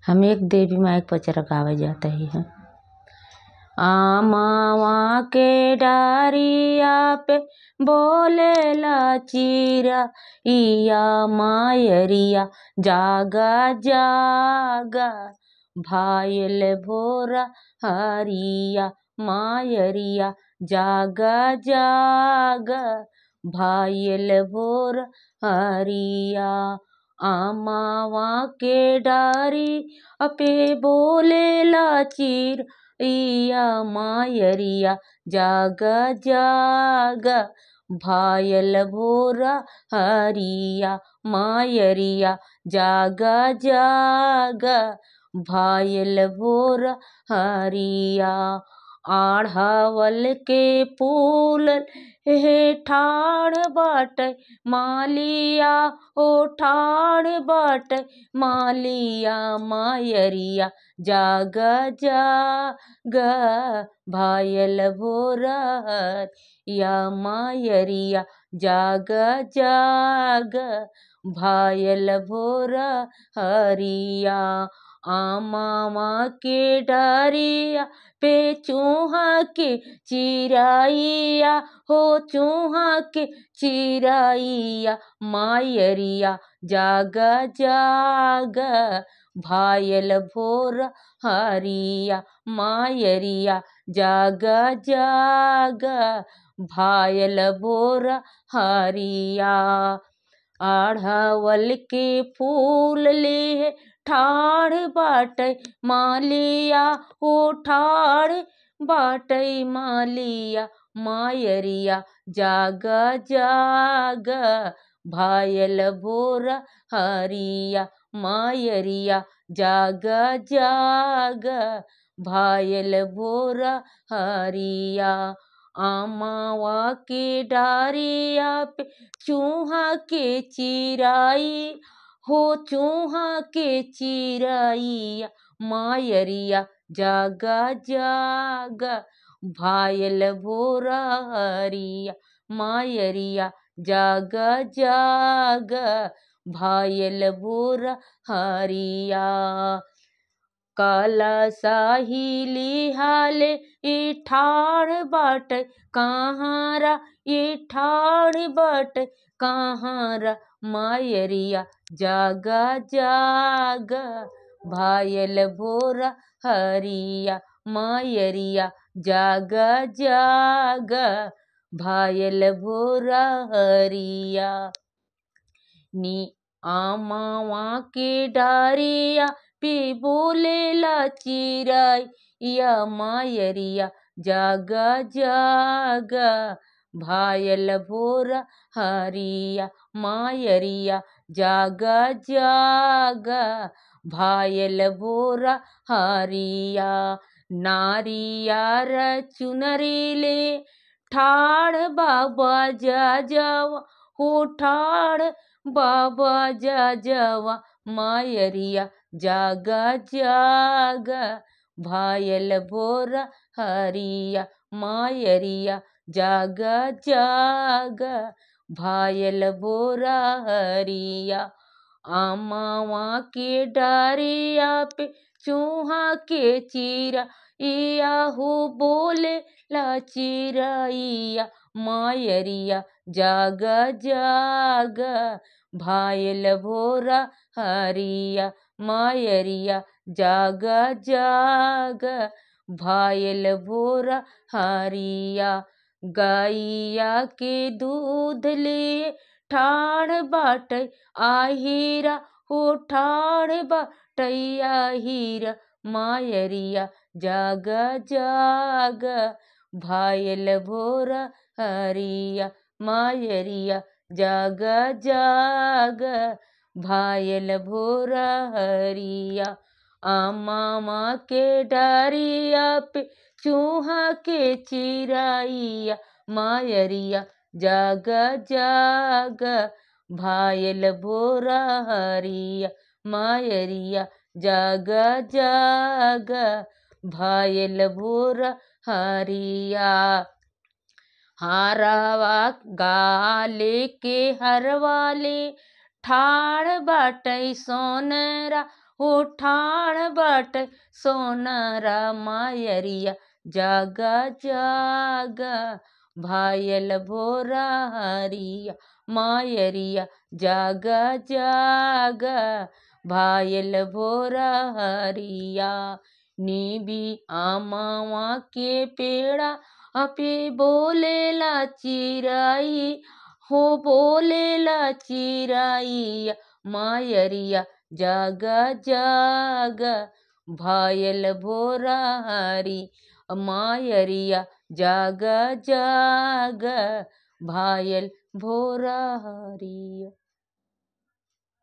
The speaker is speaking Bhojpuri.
हम एक देवी माँ एक पचरा गावे जाता ही हैं। आमावा के डारिया पे बोलेला चीरा इया मायरिया जागा जागा भाईल भोरा हरिया मायरिया जागा जागा भाईल भोर हरिया। आमावा के डारी अपे बोलेला चीर इया मायरिया जागा जागा भायल भोरा हरिया मायरिया जागा जागा भायल भोरा हरिया। आढ़ावल के फूल हे ठाड़ बाटे मालिया ओ ठाड़ बाटे मालिया मायरिया जागा जागा भायल भोरा हरिया मायरिया जागा जागा भायल भोरा हरिया। आमावा के डारिया पे चूहा के चिराइया हो चूहा के चिराइया मायरिया जागा जागा भायल भोर हरिया मायरिया जागा जागा भायल भोर हरिया। आढ़ावल के फूल ले ठाड़ बाटे मालिया ओ ठाड़ बाटे मालिया मायरिया जागा जागा भायल भोरा हरिया मायरिया जागा जागा भायल भोरा हरिया। आमावा के डारिया पे चूहा के चिराई हो चूहा के चिराइया मायरिया जागा जागा भायल भोरा हरिया मायरिया जागा जागा भायल भोरा हरिया। काला साहिली हाले ये ठाड़ बाटे कहारा ये ठाड़ बाटे कहारा मायरिया जागा जागा भायल भोरा हरिया मायरिया जागा जागा भायल भोरा हरिया। नी आमावा के डारिया पे बोलेला चिराइया मायरिया जागा जागा भायल भोरा हरिया मायरिया जागा जागा भायल भोरा हरिया। नारियार चुनरी ले ठाड़ बाबा जा जावा हो ठाड़ बाबा जा जावा मायरिया जागा जागा भायल भोरा हरिया मायरिया जागा जागा भायल भोरा हरिया। आमावा के डारिया पे चूहा के चिराइया हो बोले ला चिराइया मायरिया जागा जागा भायल भोरा हरिया मायरिया जागा जागा भायल भोरा हरिया। गाइया के दूध ले ठाड़ बाटे आहिरा हो ठाड़ बाटे आहिरा मायरिया जागा जागा भायल भोरा हरिया मायरिया जागा जागा भायल भोरा हरिया। आमावा के डारिया पे चूहा के चिराइया मायरिया जागा जागा भायल भोरा हरिया मायरिया जागा जागा भायल भोरा हरिया। हारवा गाले के हरवाले ठाड़ बाटे सोनरा हो ठाड़ बाटे सोनरा मायरिया जागा जागा भायल भोरा हरिया मायरिया जागा जागा भायल भोरा हरिया नीबी आमावा के पेड़ा अपे बोलेला चिराई हो बोलेला चिराई मायरिया जागा जागा भायल भोरा हरी मायरिया जागा जागा भायल भोरा हरिया।